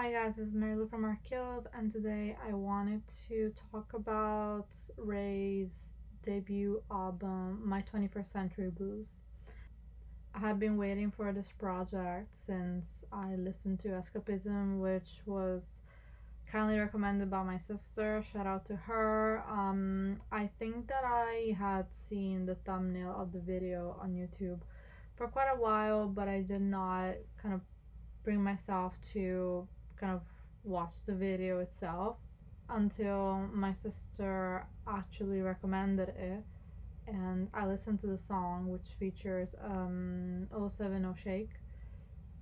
Hi guys, this is Mary Lou from Arc Kills, and today I wanted to talk about Ray's debut album, My 21st Century Blues. I have been waiting for this project since I listened to Escapism, which was kindly recommended by my sister. Shout out to her. I think that I had seen the thumbnail of the video on YouTube for quite a while, but I did not kind of bring myself to kind of watch the video itself until my sister actually recommended it, and I listened to the song, which features 070 Shake,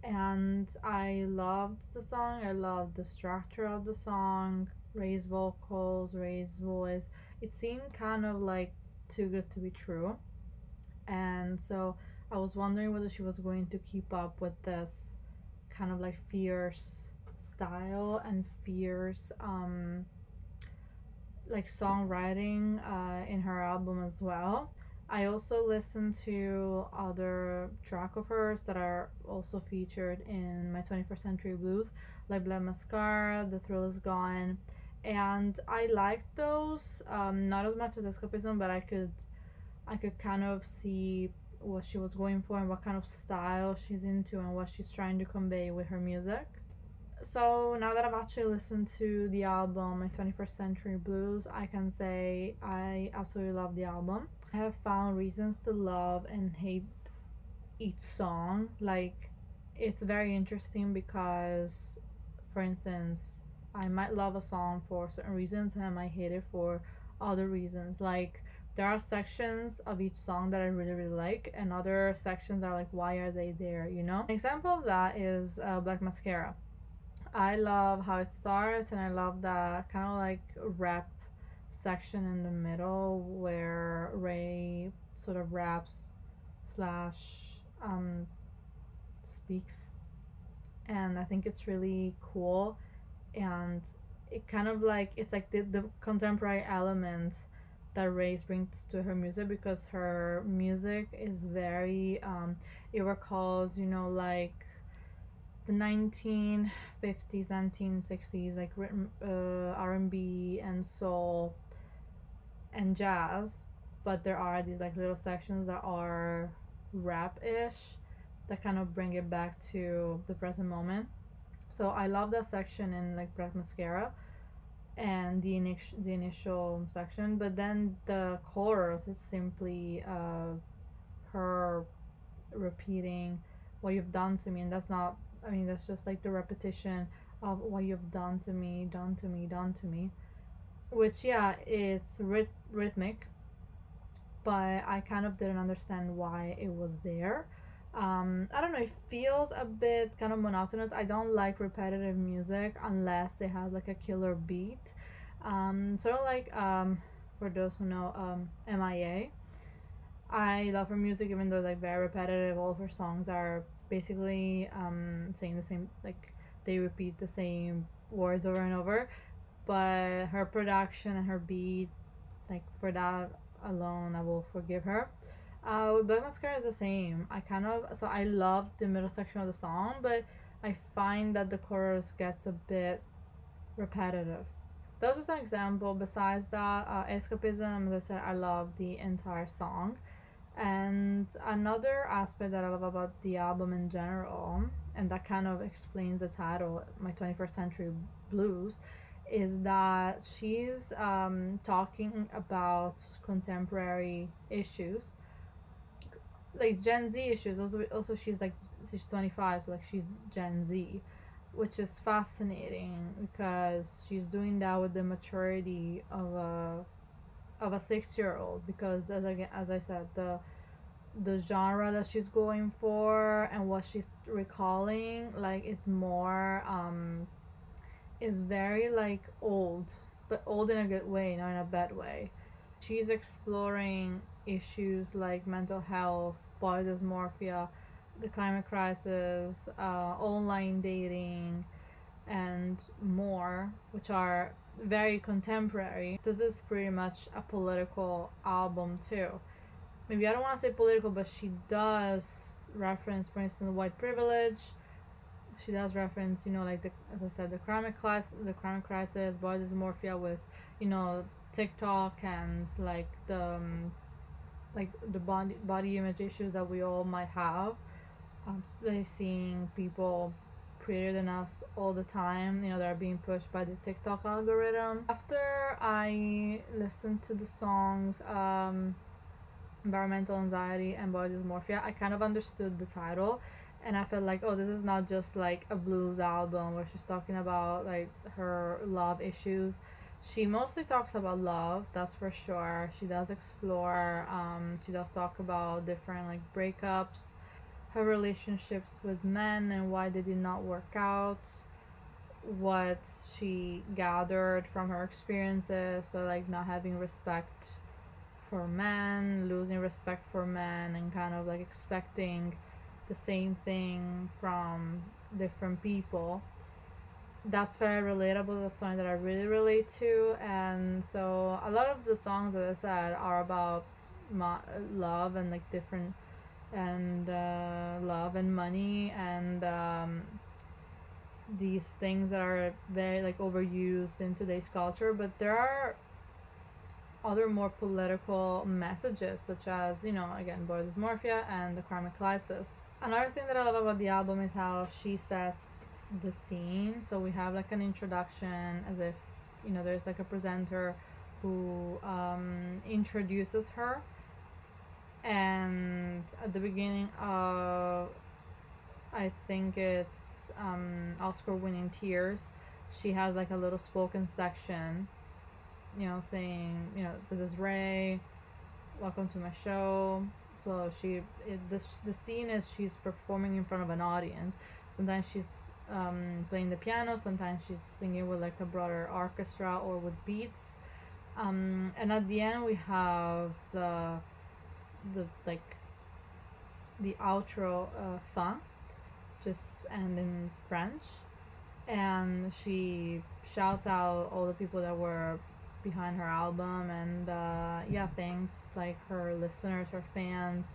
and I loved the song. I loved the structure of the song, Ray's vocals, Ray's voice. It seemed kind of like too good to be true, and so I was wondering whether she was going to keep up with this kind of like fierce style and fierce like songwriting in her album as well. I also listened to other track of hers that are also featured in My 21st Century Blues, like Blood Mascara, The Thrill Is Gone, and I liked those, not as much as Escapism, but I could kind of see what she was going for and what kind of style she's into and what she's trying to convey with her music. So now that I've actually listened to the album, My 21st Century Blues, I can say I absolutely love the album. I have found reasons to love and hate each song. Like, it's very interesting because, for instance, I might love a song for certain reasons and I might hate it for other reasons. Like, there are sections of each song that I really, really like, and other sections are like, why are they there, you know? An example of that is Black Mascara. I love how it starts, and I love that kind of like rap section in the middle where Ray sort of raps slash speaks, and I think it's really cool. And it kind of like, it's like the contemporary element that Ray's brings to her music, because her music is very it recalls, you know, like the 1950s, 1960s, like written R&B and soul and jazz, but there are these like little sections that are rap-ish that kind of bring it back to the present moment. So I love that section in like Black Mascara and the initial section, but then the chorus is simply her repeating what you've done to me, and that's not, I mean, that's just like the repetition of what you've done to me, done to me, done to me, which, yeah, it's rhythmic, but I kind of didn't understand why it was there. I don't know, it feels a bit kind of monotonous. I don't like repetitive music unless it has like a killer beat. Sort of like, for those who know, MIA. I love her music, even though it's like very repetitive. All of her songs are basically saying the same, like they repeat the same words over and over. But her production and her beat, like for that alone, I will forgive her. With Black Mascara is the same. I love the middle section of the song, but I find that the chorus gets a bit repetitive. That was just an example. Besides that, Escapism, as I said, I love the entire song. And another aspect that I love about the album in general, and that kind of explains the title, My 21st Century Blues, is that she's talking about contemporary issues, like Gen Z issues. Also, she's 25, so like she's Gen Z, which is fascinating because she's doing that with the maturity of a 6 year old. Because as I said, the genre that she's going for and what she's recalling, like it's more is very like old, but old in a good way, not in a bad way. She's exploring issues like mental health, body dysmorphia, the climate crisis, online dating, and more, which are very contemporary. This is pretty much a political album too. Maybe I don't want to say political, but she does reference, for instance, white privilege, she does reference, like as I said, the chronic crisis, body dysmorphia with, TikTok, and like the body image issues that we all might have. Seeing people prettier than us all the time, that are being pushed by the TikTok algorithm. After I listened to the songs, environmental anxiety and body dysmorphia, I kind of understood the title, and I felt like, oh, this is not just like a blues album where she's talking about like her love issues. She mostly talks about love, that's for sure. She does explore, she does talk about different like breakups, her relationships with men and why they did not work out, what she gathered from her experiences, so like not having respect for men, losing respect for men, and kind of like expecting the same thing from different people. That's very relatable. That's something that I really relate to. And so a lot of the songs, as I said, are about love and like different, and love and money, and these things that are very like overused in today's culture. But there are other more political messages, such as, again, body dysmorphia and the chronic crisis. Another thing that I love about the album is how she sets the scene. So we have like an introduction, as if, there's like a presenter who introduces her. And at the beginning of, I think it's Oscar winning Tears, she has like a little spoken section, saying, this is Ray, welcome to my show. So the scene is she's performing in front of an audience. Sometimes she's playing the piano, sometimes she's singing with like a broader orchestra or with beats. And at the end we have the outro fin, just and in French, and she shouts out all the people that were behind her album, and thanks like her listeners, her fans,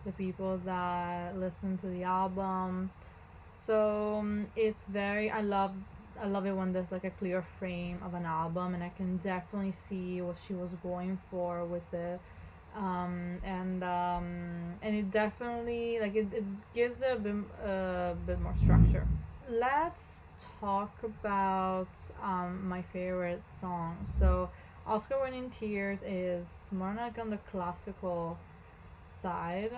the people that listen to the album. So it's very, I love it when there's like a clear frame of an album, and I can definitely see what she was going for with it. And it definitely like it gives a bit more structure. Let's talk about my favorite song. So Oscar winning Tears is more like on the classical side,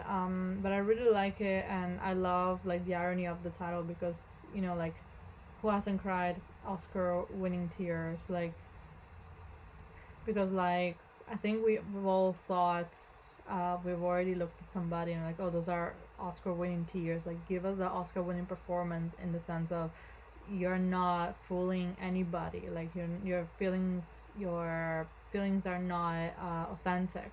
but I really like it, and I love like the irony of the title, because like, who hasn't cried Oscar winning Tears, like, because like I think we've all thought, we've already looked at somebody and like, oh, those are Oscar winning tears. Like, give us the Oscar winning performance, in the sense of you're not fooling anybody. Like, your feelings are not authentic.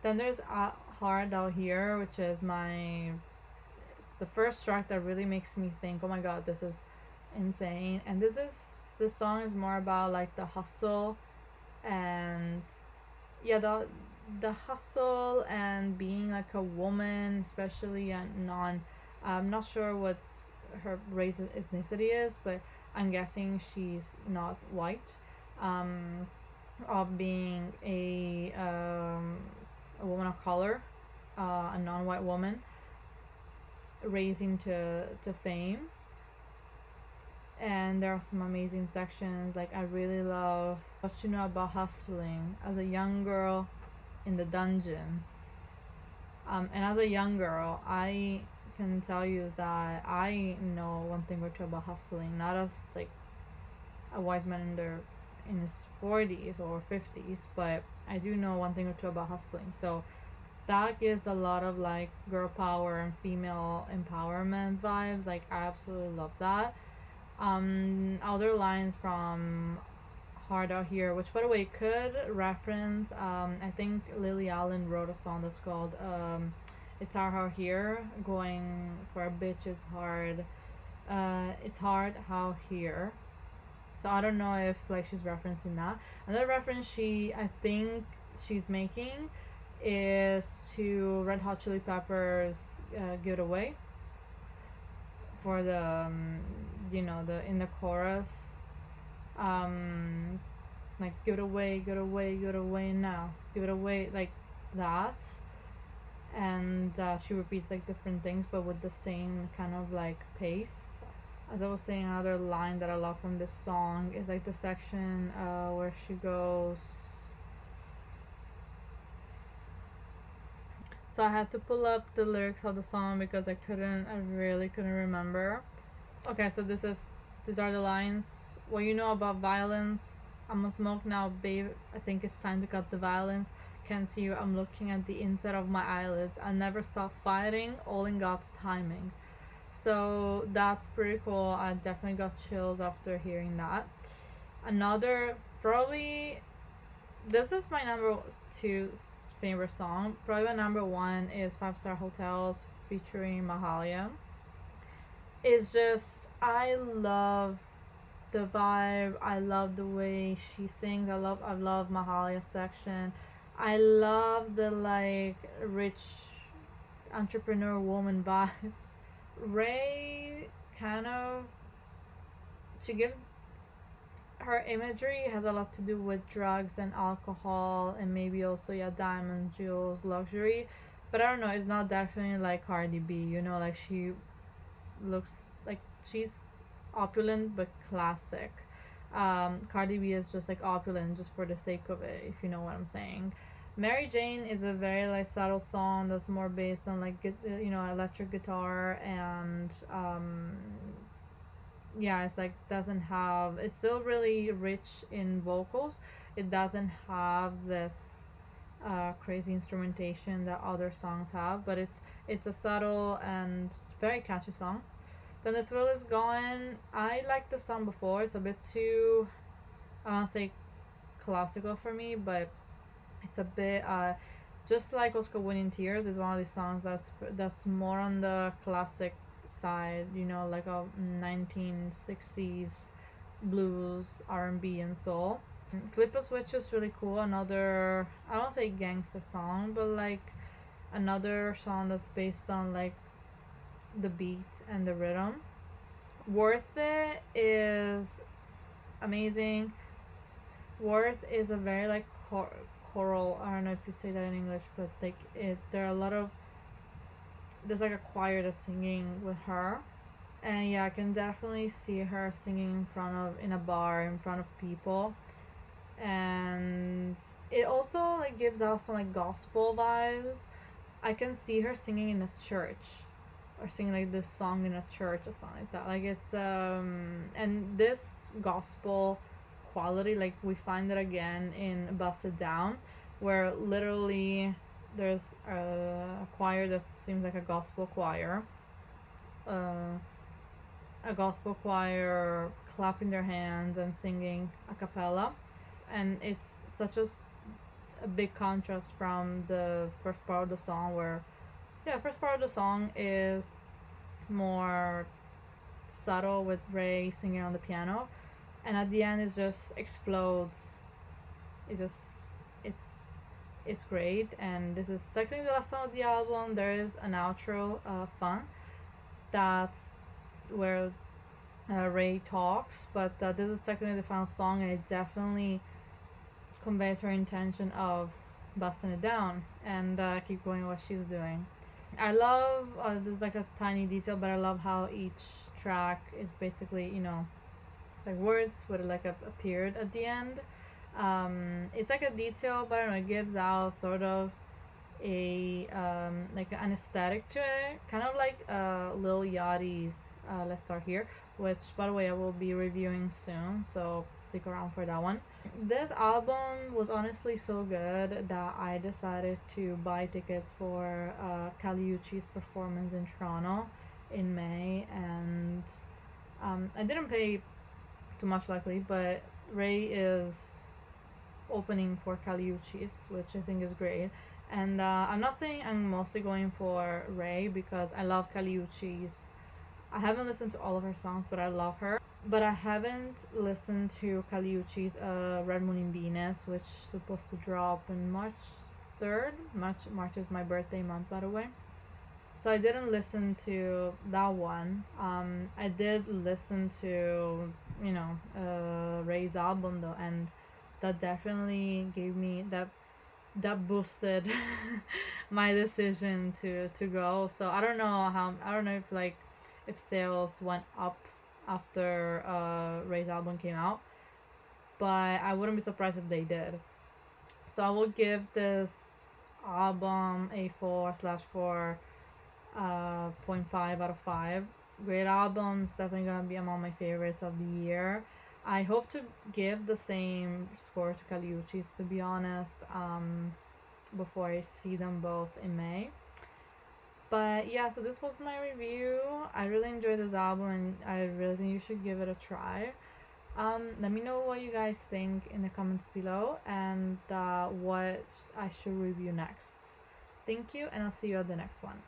Then there's Hard Out Here, which is it's the first track that really makes me think, oh my god, this is insane. And this song is more about like the hustle, and the hustle, and being like a woman, especially I'm not sure what her race and ethnicity is, but I'm guessing she's not white, of being a woman of color, a non-white woman, raising to fame. And there are some amazing sections. Like, I really love What You Know About Hustling as a young girl in the dungeon. And as a young girl, I can tell you that I know one thing or two about hustling, not as like a white man in his 40s or 50s, but I do know one thing or two about hustling. So that gives a lot of like girl power and female empowerment vibes. Like, I absolutely love that. Other lines from Hard Out Here, which by the way could reference, I think Lily Allen wrote a song that's called It's Hard Out Here, going for a bitch is hard, it's hard how here. So I don't know if like she's referencing that. Another reference I think she's making is to Red Hot Chili Peppers' Give It Away for the the in the chorus, um like give it away, give it away now, give it away, like that. And she repeats like different things but with the same kind of like pace. As I was saying, another line that I love from this song is like the section where she goes. So I had to pull up the lyrics of the song because I really couldn't remember. Okay, so these are the lines. What you know about violence? I'm a smoke now, babe. I think it's time to cut the violence. Can't see you. I'm looking at the inside of my eyelids. I never stop fighting. All in God's timing. So that's pretty cool. I definitely got chills after hearing that. Another, probably, this is my number two favorite song. Probably my number one is Five Star Hotels featuring Mahalia. It's just, I love the vibe. I love the way she sings. I love Mahalia's section. I love the like rich entrepreneur woman vibes. Ray kind of, she gives, her imagery has a lot to do with drugs and alcohol and maybe also diamonds, jewels, luxury. But I don't know, it's not definitely like Cardi B, like she looks like she's opulent but classic. Cardi B is just like opulent just for the sake of it, if you know what I'm saying. Mary Jane is a very like subtle song that's more based on like electric guitar and it's like doesn't have, it's still really rich in vocals. It doesn't have this crazy instrumentation that other songs have, but it's a subtle and very catchy song. Then The Thrill Is Gone. I liked the song before. It's a bit too, I don't say classical for me, but it's a bit just like Oscar Winning Tears is one of these songs that's more on the classic side, like a 1960s blues, R&B, and soul. Flip a Switch is really cool. Another, I don't say gangster song, but like another song that's based on like the beat and the rhythm. Worth It is amazing. Worth is a very like choral, I don't know if you say that in English, but like there are a lot of, there's like a choir that's singing with her. And I can definitely see her singing in a bar in front of people. And it also like gives out some like gospel vibes. I can see her singing in a church or singing like this song in a church or something like that. Like it's and this gospel quality, like we find it again in Bust It Down, where literally there's a choir that seems like a gospel choir. A gospel choir clapping their hands and singing a cappella, and it's such a big contrast from the first part of the song, where first part of the song is more subtle with Ray singing on the piano, and at the end it just explodes. It's great. And this is technically the last song of the album. There is an outro, Fun, that's where Ray talks, but this is technically the final song, and it definitely conveys her intention of busting it down and keep going what she's doing. I love, there's like a tiny detail, but I love how each track is basically, like words with like a period at the end. It's like a detail, but I don't know, it gives out sort of a like an aesthetic to it, kind of like Lil Yachty's Let's Start Here, which by the way I will be reviewing soon, so stick around for that one. This album was honestly so good that I decided to buy tickets for Kali Uchis's performance in Toronto in May, and I didn't pay too much luckily, but Ray is opening for Kali Uchis, which I think is great. And I'm not saying I'm mostly going for Ray because I love Kali Uchis. I haven't listened to all of her songs, but I love her. But I haven't listened to Kali Uchis's Red Moon in Venus, which is supposed to drop in March 3rd. March is my birthday month, by the way. So I didn't listen to that one. I did listen to, Ray's album though, and that definitely gave me that boosted my decision to go. So I don't know if like if sales went up after Ray's album came out, but I wouldn't be surprised if they did. So I will give this album a 4/4 0.5 out of 5. Great albums, definitely gonna be among my favorites of the year. I hope to give the same score to Caliucci's, to be honest, before I see them both in May. But yeah, so this was my review. I really enjoyed this album and I really think you should give it a try. Let me know what you guys think in the comments below and what I should review next. Thank you, and I'll see you at the next one.